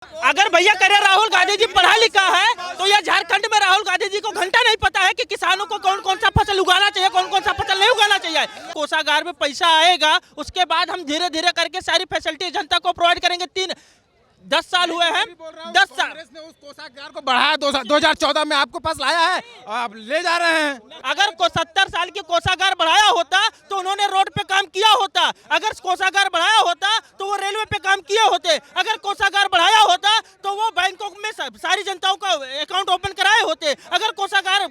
अगर भैया कह रहे राहुल गांधी जी पढ़ा लिखा है तो यह झारखंड में राहुल गांधी जी को घंटा नहीं पता है कि किसानों को कौन कौन सा फसल उगाना चाहिए, कौन कौन सा फसल नहीं उगाना चाहिए। कोषागार में पैसा आएगा, उसके बाद हम धीरे धीरे करके सारी फैसिलिटी जनता को प्रोवाइड करेंगे। 10 साल हुए हैं, 10 साल कांग्रेस ने उस कोषागार को बढ़ाया 2014 में आपको पास लाया है, आप ले जा रहे हैं। अगर 70 साल की कोषागार बढ़ाया होता तो उन्होंने रोड पे काम किया होता। अगर कोषागार बढ़ाया होता तो वो रेलवे पे काम किए होते। अगर कोषागार बढ़ाया होता तो वो बैंकों में सारी जनताओं का अकाउंट ओपन कराए होते। अगर कोषागार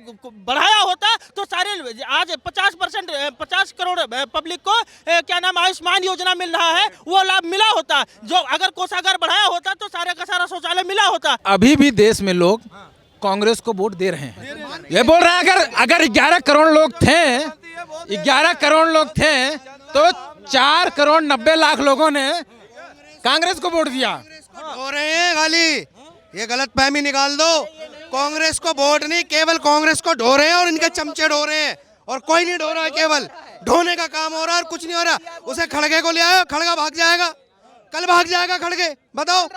बढ़ाया होता तो सारे आज 50 करोड़ पब्लिक को क्या नाम आयुष्मान योजना मिल रहा है, वो लाभ मिला होता। जो अगर कोषागार बढ़ाया होता तो सारे का सारा शौचालय मिला होता। अभी भी देश में लोग कांग्रेस को वोट दे रहे हैं। ये बोल रहे हैं अगर 11 करोड़ लोग थे, 11 करोड़ लोग थे तो 4 करोड़ 90 लाख लोगों ने कांग्रेस को वोट दिया। हो रहे हैं खाली, ये गलत फहमी निकाल दो। कांग्रेस को वोट नहीं, केवल कांग्रेस को ढो रहे हैं और इनके चमचे ढो रहे हैं और कोई नहीं ढो रहा है। केवल ढोने का काम हो रहा है और कुछ नहीं हो रहा। उसे खड़गे को ले आयो, खड़गा भाग जाएगा, कल भाग जाएगा। खड़गे बताओ,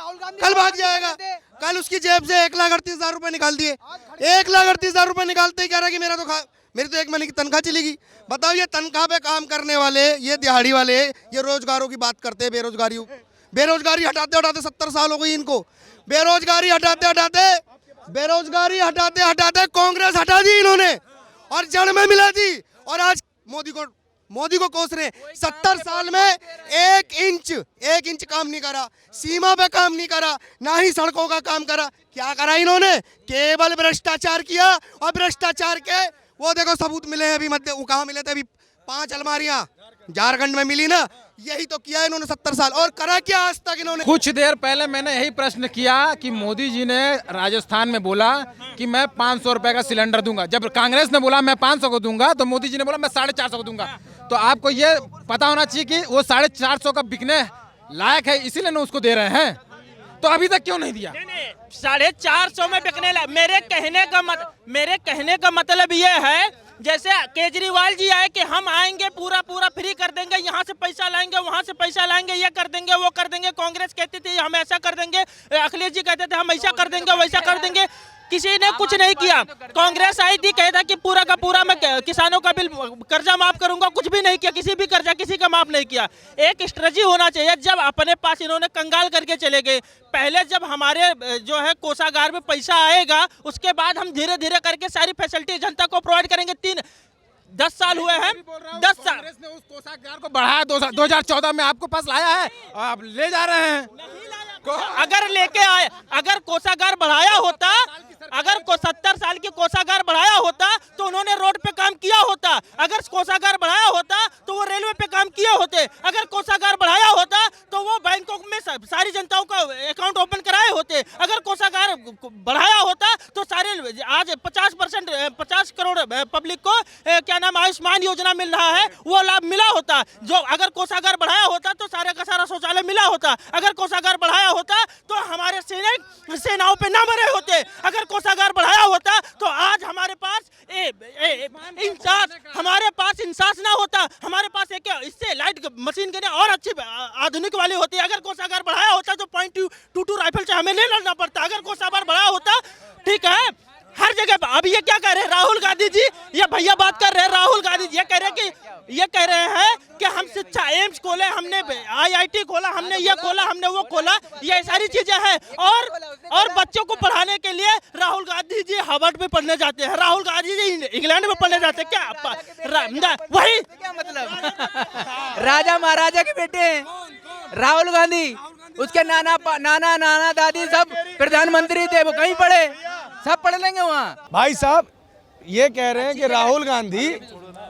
कल भाग जाएगा। कल उसकी जेब से 1,38,000 रुपए निकाल दिए। 1,38,000 रुपए निकालते ही कह रहा कि मेरी तो 1 महीने की तनख्वाह चलेगी। बताओ, ये तनख्वाह पे काम करने वाले, ये दिहाड़ी वाले, ये रोजगारों की बात करते हैं। बेरोजगारी हटाते हटाते 70 साल हो गई इनको। बेरोजगारी हटाते हटाते कांग्रेस हटा दी इन्होंने और जड़ में मिला दी। और आज मोदी को कोस रहे। 70 साल में एक इंच काम नहीं करा, सीमा पे काम नहीं करा, ना ही सड़कों का काम करा। क्या करा इन्होंने? केवल भ्रष्टाचार किया। और भ्रष्टाचार के वो देखो सबूत मिले हैं। अभी कहाँ मिले थे? अभी 5 अलमारियां झारखंड में मिली ना। यही तो किया इन्होंने 70 साल। और करा क्या आज तक इन्होंने? कुछ देर पहले मैंने यही प्रश्न किया कि मोदी जी ने राजस्थान में बोला कि मैं 500 रुपए का सिलेंडर दूंगा। जब कांग्रेस ने बोला मैं 500 को दूंगा तो मोदी जी ने बोला मैं 450 को दूंगा। तो आपको ये पता होना चाहिए कि वो 450 का बिकने लायक है, इसीलिए ना उसको दे रहे हैं। तो अभी तक क्यों नहीं दिया? 450 में बिकने मेरे कहने का मतलब ये है, जैसे केजरीवाल जी आए कि हम आएंगे पूरा फ्री कर देंगे, यहाँ से पैसा लाएंगे, वहाँ से पैसा लाएंगे, ये कर देंगे, वो कर देंगे। कांग्रेस कहती थी हम ऐसा कर देंगे, अखिलेश जी कहते थे हम ऐसा कर देंगे, वैसा कर देंगे। किसी ने कुछ नहीं किया। कांग्रेस आई थी, कहता कि पूरा का पूरा मैं किसानों का बिल कर्जा माफ करूंगा, कुछ भी नहीं किया। किसी भी कर्जा किसी का माफ नहीं किया। एक स्ट्रेटजी होना चाहिए। जब अपने पास इन्होंने कंगाल करके चले गए, पहले जब हमारे जो है कोषागार में पैसा आएगा, उसके बाद हम धीरे धीरे करके सारी फैसिलिटी जनता को प्रोवाइड करेंगे। 10 साल हुए हैं, 10 साल। कांग्रेस ने उस कोषागार को बढ़ाया 2014 में आपको पास लाया है, आप ले जा रहे हैं। अगर लेके आए, अगर कोषागार बढ़ाया होता, अगर 70 साल की कोषागार बढ़ाया होता तो उन्होंने रोड पे काम किया होता। अगर कोषागार बढ़ाया होता तो वो रेलवे पे काम किए होते। अगर कोषागार बढ़ाया होता तो वो बैंकों में सारी जनताओं का अकाउंट ओपन कराए होते। अगर कोषागार बढ़ाया होता तो सारे आज 50 करोड़ पब्लिक को क्या नाम आयुष्मान योजना मिल रहा है, वो लाभ मिला होता। जो अगर कोषागार बढ़ाया होता तो सारे का सारा शौचालय मिला होता। अगर कोषागार बढ़ाया होता तो हमारे सैनिक सेनाओं पे ना मरे होते। अगर कोषागार बढ़ाया होता तो आज हमारे पास इंसास ना होता। हमारे पास एक इससे लाइट मशीन के और अच्छी आधुनिक वाली होती है। अगर कोषागार बढ़ाया होता तो .22 राइफल से हमें नहीं लड़ना पड़ता। अगर कोषागार बढ़ाया होता, ठीक है, हर जगह। अब ये क्या कह रहे हैं राहुल गांधी जी? ये भैया बात कर रहे हैं राहुल गांधी जी, ये कह रहे हैं कि हम शिक्षा एम्स खोले, हमने IIT खोला, हमने ये खोला, हमने वो खोला। ये सारी चीजें हैं। और बच्चों को पढ़ाने के लिए राहुल गांधी जी हार्वर्ड में पढ़ने जाते हैं, राहुल गांधी जी इंग्लैंड में पढ़ने जाते हैं। क्या वही क्या मतलब? राजा महाराजा के बेटे हैं राहुल गांधी। उसके नाना दादी सब प्रधानमंत्री थे, वो कहीं पढ़े? सब पढ़ लेंगे वहाँ। भाई साहब ये कह रहे हैं कि राहुल गांधी,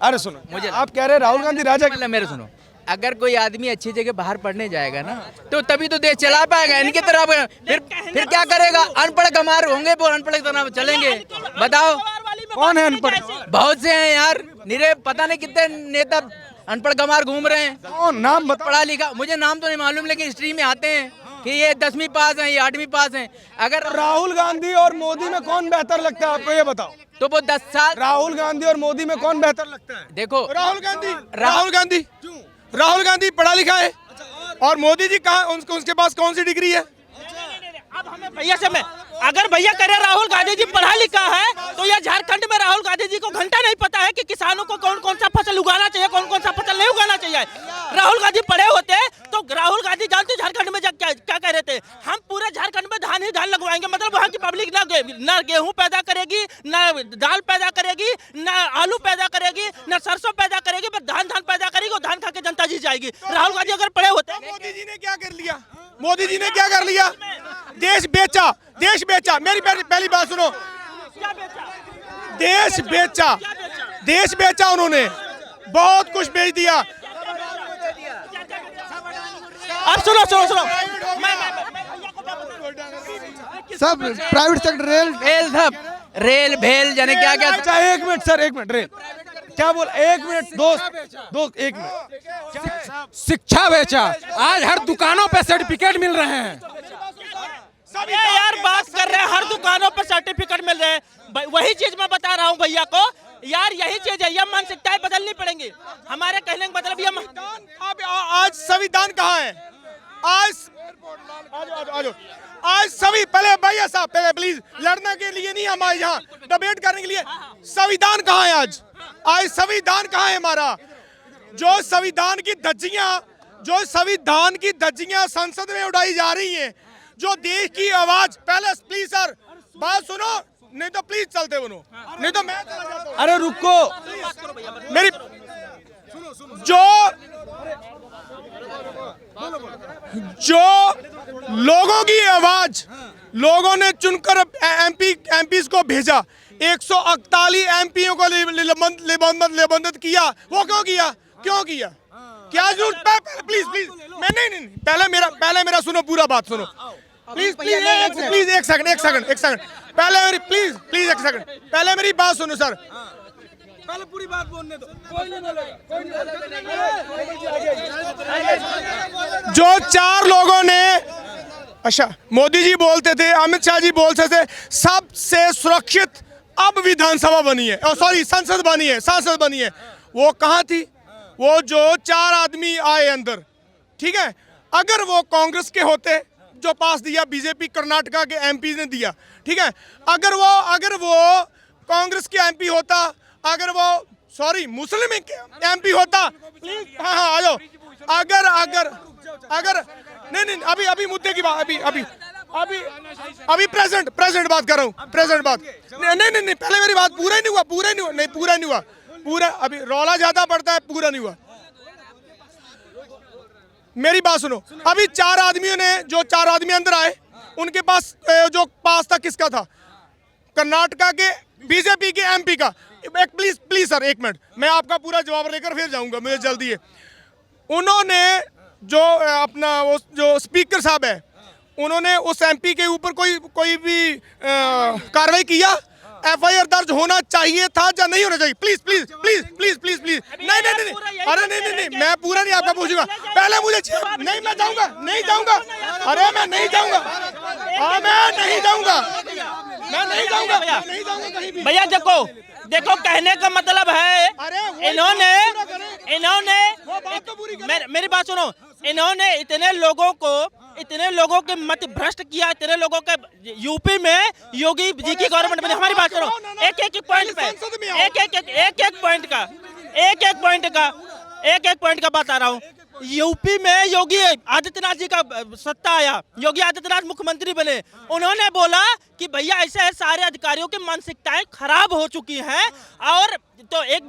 अरे सुनो, मुझे आप कह रहे हैं राहुल गांधी राजा। मतलब मेरे सुनो, अगर कोई आदमी अच्छी जगह बाहर पढ़ने जाएगा ना तो तभी तो देश चला पाएगा। इनकी तरह फिर क्या करेगा? अनपढ़ गंवार होंगे वो अनपढ़ की तरह चलेंगे। बताओ कौन है अनपढ़? बहुत से हैं यार, निरे पता नहीं कितने नेता अनपढ़ गंवार घूम रहे हैं। कौन? नाम बता। पढ़ा लिखा मुझे नाम तो नहीं मालूम, लेकिन हिस्ट्री में आते हैं कि ये 10वीं पास हैं, ये 8वीं पास हैं। अगर राहुल गांधी और मोदी में कौन बेहतर लगता है आपको, ये बताओ। तो वो 10 साल राहुल गांधी और मोदी में कौन बेहतर लगता है? देखो, राहुल गांधी पढ़ा लिखा है और मोदी जी कहाँ, उसके पास कौन सी डिग्री है? भैया से मैं अगर भैया कह रहे राहुल गांधी जी पढ़ा लिखा है तो यह झारखंड में राहुल गांधी जी को घंटा नहीं पता है कि किसानों को कौन कौन सा फसल उगाना चाहिए, कौन कौन सा फसल नहीं उगाना चाहिए। राहुल गांधी पढ़े होते तो राहुल गांधी जानते झारखंड में क्या कह रहे थे, हम पूरे झारखंड में धान ही धान लगवाएंगे। मतलब वहाँ की पब्लिक ना गेहूं पैदा करेगी, ना दाल पैदा करेगी, ना आलू पैदा करेगी, ना सरसों पैदा करेगी, बस धान पैदा करेगी और धान खा के जनता जी जाएगी। राहुल गांधी अगर पढ़े होते। मोदी जी ने क्या कर लिया? मोदी जी ने क्या कर लिया? देश बेचा, देश बेचा। मेरी पहली बात सुनो, देश बेचा, देश बेचा उन्होंने, बहुत कुछ बेच दिया। अब सुनो सब प्राइवेट सेक्टर, रेल भेल जाने क्या क्या। अच्छा एक मिनट सर, एक मिनट, क्या बोल, एक मिनट दोस्त एक मिनट। शिक्षा बेचा, आज हर दुकानों पे सर्टिफिकेट मिल रहे हैं। यार बात कर रहे हैं, हर दुकानों पर सर्टिफिकेट मिल रहे हैं। वही चीज मैं बता रहा हूँ भैया को, यार यही चीज है, ये मानसिकताएं बदलनी पड़ेंगी। हमारे कहने का मतलब ये आज संविधान कहाँ है? आज सभी, पहले भैया साहब, पहले प्लीज, लड़ने के लिए नहीं, हमारे यहाँ डिबेट करने के लिए। संविधान कहाँ है आज संविधान कहाँ है हमारा? जो संविधान की धज्जियां संसद में उड़ाई जा रही हैं, जो देश की आवाज, पहले प्लीज सर बात सुनो, नहीं तो प्लीज चलते बनो, नहीं तो मैं चला जाता हूं। अरे रुको, मेरी जो लोगों की आवाज, लोगों ने चुनकर एमपीज को भेजा, 141 एमपीओ को निबंधित किया। वो क्यों किया? क्या जरूरत? प्लीज मैं नहीं, पहले मेरा सुनो, पूरा बात सुनो प्लीज एक सेकंड पहले मेरी प्लीज एक सेकंड पहले मेरी बात सुनो सर, पहले पूरी बात बोलने दो। जो 4 लोगों ने, अच्छा मोदी जी बोलते थे, अमित शाह जी बोलते थे, सबसे सुरक्षित अब विधानसभा बनी है, सॉरी संसद बनी है। वो कहाँ थी? वो जो 4 आदमी आए अंदर, ठीक है, अगर वो कांग्रेस के होते, जो पास दिया बीजेपी कर्नाटका के एमपी ने दिया, ठीक है, अगर वो कांग्रेस के एमपी होता, अगर वो सॉरी मुस्लिम एमपी होता, प्लीज हाँ आ जाओ, अगर नहीं अभी मुद्दे की बात, अभी प्रेजेंट बात कर रहा हूँ, प्रेजेंट बात। नहीं पहले मेरी बात पूरा नहीं हुआ, पूरा अभी रौला ज्यादा पड़ता है, पूरा नहीं हुआ। मेरी बात सुनो, अभी 4 आदमियों ने, जो 4 आदमी अंदर आए, उनके पास जो पास था किसका था? कर्नाटका के बीजेपी के एमपी का। प्लीज सर एक मिनट, मैं आपका पूरा जवाब लेकर फिर जाऊंगा, मुझे जल्दी है। उन्होंने जो अपना वो जो स्पीकर साहब है, उन्होंने उस एमपी के ऊपर कोई भी कार्रवाई किया? एफआईआर दर्ज होना चाहिए था या नहीं होना चाहिए? प्लीज नहीं, अरे नहीं, मैं पूरा नहीं आपका पूछूंगा, पहले मुझे नहीं, मैं जाऊंगा, अरे मैं नहीं जाऊंगा भैया। देखो कहने का मतलब है, इन्होंने मेरी बात सुनो, इन्होंने इतने लोगों के मत भ्रष्ट किया, इतने लोगों के यूपी में योगी जी की गवर्नमेंट बनी। हमारी बात सुनो, एक पॉइंट का बता रहा हूँ। यूपी में योगी आदित्यनाथ जी का सत्ता आया, योगी आदित्यनाथ मुख्यमंत्री बने। उन्होंने बोला कि भैया ऐसे सारे अधिकारियों की मानसिकताएं खराब हो चुकी हैं। और तो एक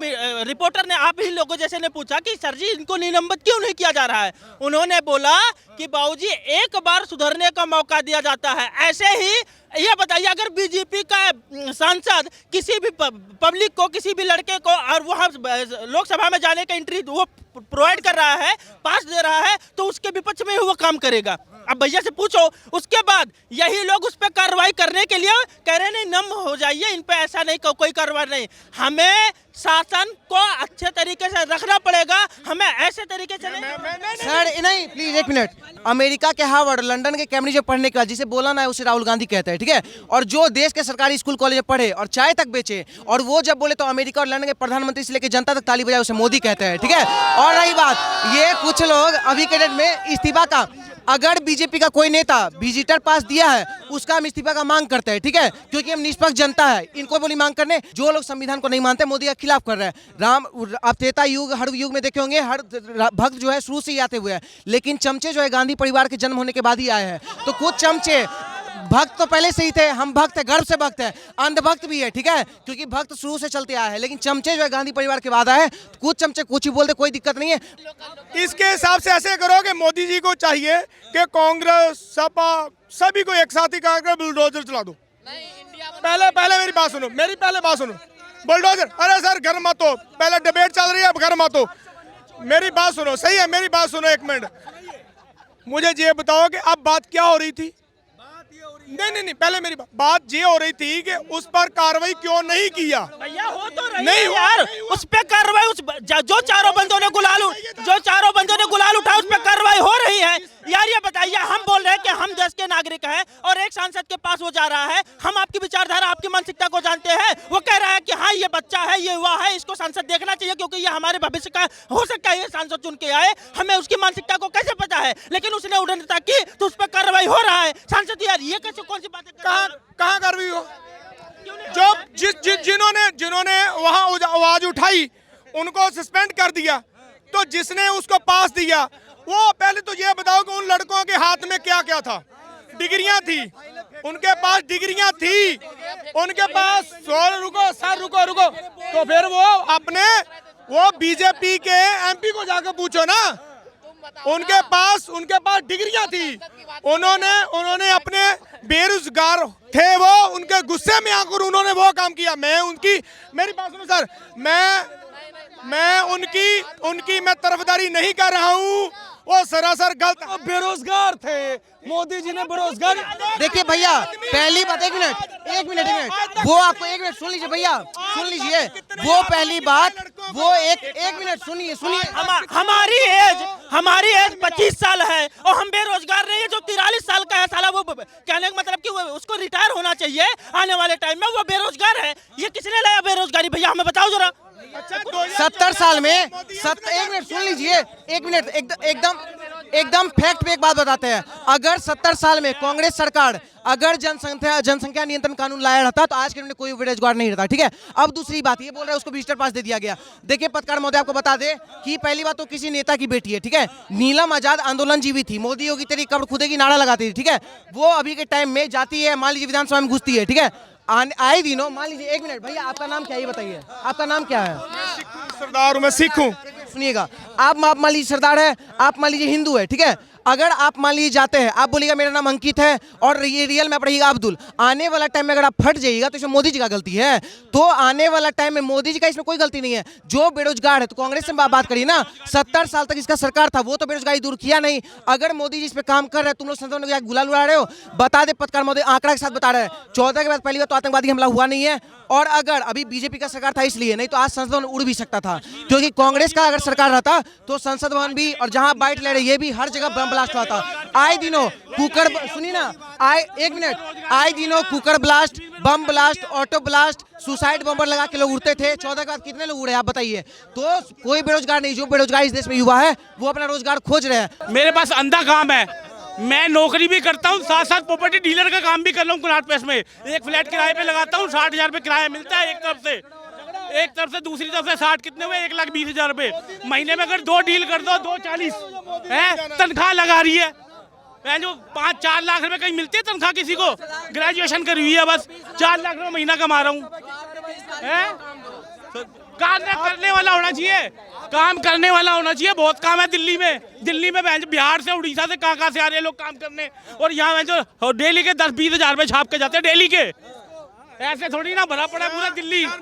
रिपोर्टर ने, आप ही लोगों जैसे ने पूछा कि सर जी इनको निलंबित क्यों नहीं किया जा रहा है? उन्होंने बोला कि बाबूजी एक बार सुधरने का मौका दिया जाता है। ऐसे ही ये बताइए, अगर बीजेपी का सांसद किसी भी पब्लिक को, किसी भी लड़के को, और वहाँ लोकसभा में जाने का एंट्री वो प्रोवाइड कर रहा है, पास दे रहा है, तो उसके विपक्ष में वो काम करेगा। अब भैया से पूछो, उसके बाद यही लोग उस पर कार्रवाई करने के लिए कह रहे नहीं, नम हो जाइए, इन पे ऐसा नहीं, कोई कार्रवाई नहीं। हमें शासन को अच्छे तरीके से रखना पड़ेगा, हमें ऐसे तरीके से नहीं। सर नहीं, प्लीज एक मिनट। अमेरिका के हार्वर्ड, लंदन के कैम्ब्रिज में पढ़ने के बाद जिसे बोला ना है उसे राहुल गांधी कहते हैं, ठीक है। और जो देश के सरकारी स्कूल कॉलेज में पढ़े और चाय तक बेचे, और वो जब बोले तो अमेरिका और लंदन के प्रधानमंत्री से लेकर जनता तक ताली बजाए, उसे मोदी कहते हैं, ठीक है। और रही बात, ये कुछ लोग अभी के डेट में इस्तीफा का, अगर बीजेपी का कोई नेता विजिटर पास दिया है, उसका हम इस्तीफा का मांग करते हैं, ठीक है, क्योंकि हम निष्पक्ष जनता है, इनको बोली मांग करने। जो लोग संविधान को नहीं मानते मोदी के खिलाफ कर रहे हैं। राम आप त्रेता युग हर युग में देखे होंगे, हर भक्त जो है शुरू से ही आते हुए हैं, लेकिन चमचे जो है गांधी परिवार के जन्म होने के बाद ही आए हैं। तो कुछ चमचे, भक्त तो पहले से ही थे, हम भक्त है, गर्व से भक्त है, अंधभक्त भी है, ठीक है, क्योंकि भक्त शुरू से चलते आए हैं, लेकिन चमचे जो है गांधी परिवार के बाद आए हैं। कुछ चमचे कुछ ही बोलते, कोई दिक्कत नहीं है। इसके हिसाब से ऐसे करो कि मोदी जी को चाहिए कि कांग्रेस सपा सभी को एक साथ ही कांग्रेस बुलडोजर चला दो। पहले मेरी बात सुनो, बुलडोजर। अरे सर घर मत हो, पहले डिबेट चल रही है, अब घर मत हो। मेरी बात सुनो, सही है, मेरी बात सुनो एक मिनट। मुझे ये बताओ कि अब बात क्या हो रही थी? नहीं, पहले मेरी बात ये हो रही थी कि उस पर कार्रवाई क्यों नहीं किया? भैया हो तो रही नहीं है यार, उस पे कार्रवाई, जो चारों बंदों ने गुलाल उठाया उस पे कार्रवाई हो रही है यार। ये बताइए, हम बोल रहे हैं कि हम देश के नागरिक हैं और एक सांसद के पास वो जा रहा है, हम आपकी विचारधारा, आपकी मानसिकता को जानते हैं, वो कह रहा है कि हाँ ये बच्चा है, ये युवा है, इसको सांसद देखना चाहिए क्योंकि ये हमारे भविष्य का हो सकता है, ये सांसद चुन के आए, हमें उसकी मानसिकता को कैसे पता है? लेकिन उसने उड़नता की तो उस पर कार्रवाई हो रहा है। सांसद यार ये कैसे, कौन सी बातें कहाँ कार्रवाई हो? जो जिन्होंने वहां आवाज उठाई उनको सस्पेंड कर दिया, तो जिसने उसको पास दिया वो पहले तो ये बताओ कि उन लड़कों के हाथ में क्या क्या था? डिग्रियां थी, उनके पास डिग्रियां थी, उनके पास रुको तो फिर वो बीजेपी के एमपी को जाकर पूछो ना, उनके पास डिग्रियां थी, उन्होंने अपने बेरोजगार थे वो, उनके गुस्से में आकर उन्होंने वो काम किया। मेरी बात सुनो सर, मैं उनकी मैं तरफदारी नहीं कर रहा हूँ, वो सरासर गलत। बेरोजगार थे, मोदी जी ने बेरोजगार। देखिए भैया, पहली बात, एक मिनट, वो आपको एक मिनट सुन लीजिए भैया, सुन लीजिए, वो पहली बात, वो एक मिनट सुनिए। हमारी एज 25 साल है और हम बेरोजगार नहीं है। जो 43 साल का है साला, वो कहने का मतलब कि उसको रिटायर होना चाहिए आने वाले टाइम में, वो बेरोजगार है। ये किसने लाया बेरोजगारी? भैया हमें बताओ जरा। 70 साल में एक मिनट सुन लीजिए, एक मिनट, एकदम फैक्ट पे एक बात बताते हैं। अगर 70 साल में कांग्रेस सरकार अगर जनसंख्या नियंत्रण कानून लाया रहता तो आज के दिन में कोई बेरोजगार नहीं रहता, ठीक है। अब दूसरी बात, ये बोल रहे हैं उसको विजिटर पास दे दिया गया। देखिए पत्रकार महोदय, आपको बता दे कि पहली बात तो किसी नेता की बेटी है, ठीक है, नीलम आजाद आंदोलन जीवी थी, मोदी योगी तेरी कब्र खुदेगी नारा लगाती थी, ठीक है। वो अभी के टाइम में जाती है, मान लीजिए विधानसभा में घुसती है, ठीक है, आए दिनों, मान लीजिए, एक मिनट भैया, आपका नाम क्या है ये बताइए, आपका नाम क्या है? सरदार हूं, मैं सिख हूं। सुनिएगा, आप मान लीजिए सरदार है, आप मान लीजिए हिंदू है, ठीक है। अगर आप मान लीजिए जाते हैं, आप बोलिएगा मेरा नाम अंकित है और ये रियल में आप रहिएगा अब्दुल, आने वाला टाइम में अगर आप फट जाइएगा तो इसमें मोदी जी का गलती है। तो आने वाला टाइम में मोदी जी का इसमें कोई गलती नहीं है। जो बेरोजगार है, तो कांग्रेस से बात करिए ना, 70 साल तक इसका सरकार था, वो तो बेरोजगारी दूर किया नहीं। अगर मोदी जी इस पे काम कर रहे हैं, तुम लोग संसद में गुलाल उड़ा रहे हो। बता दे पत्रकार महोदय, आंकड़ा के साथ बता रहे हैं, 14 के बाद पहली बार तो आतंकवादी हमला हुआ नहीं है, और अगर अभी बीजेपी का सरकार था इसलिए, नहीं तो आज संसद भवन उड़ भी सकता था, क्योंकि कांग्रेस का अगर सरकार रहता तो संसद भवन भी और जहां बाइट ले रहे ये भी हर जगह बम ब्लास्ट हुआ था। आए दिनों कुकर, सुनिए ना, एक मिनट, आए दिनों cooker blast, bomb blast, auto blast, suicide bomber लगा के लोग उड़ते थे। 14 के बाद कितने लोग उड़े आप बताइए? तो कोई बेरोजगार नहीं, जो बेरोजगार इस देश में युवा है वो अपना रोजगार खोज रहे हैं। मेरे पास अंधा काम है, मैं नौकरी भी करता हूँ, साथ साथ प्रॉपर्टी डीलर का काम भी कर रहा हूँ कुनाट प्लेस में। एक फ्लैट किराए पे लगाता हूँ, 60,000 रुपये किराया मिलता है एक तरफ से, दूसरी तरफ से 60 कितने हुए, 1,20,000 रुपये महीने में। अगर 2 डील कर दो, 2,40 है तनख्वाह लगा रही है। जो 5-4 लाख रुपए कहीं मिलती है तनख्वाह किसी को? ग्रेजुएशन करी हुई है, बस 4 लाख रुपए महीना कमा रहा हूँ। काम करने वाला होना चाहिए, बहुत काम है दिल्ली में बिहार से, उड़ीसा से, कहाँ से आ रहे हैं लोग काम करने, और यहाँ जो डेली के 10-20 हज़ार रुपए छाप के जाते हैं डेली के। ऐसे थोड़ी ना भरा पड़ा पूरा दिल्ली।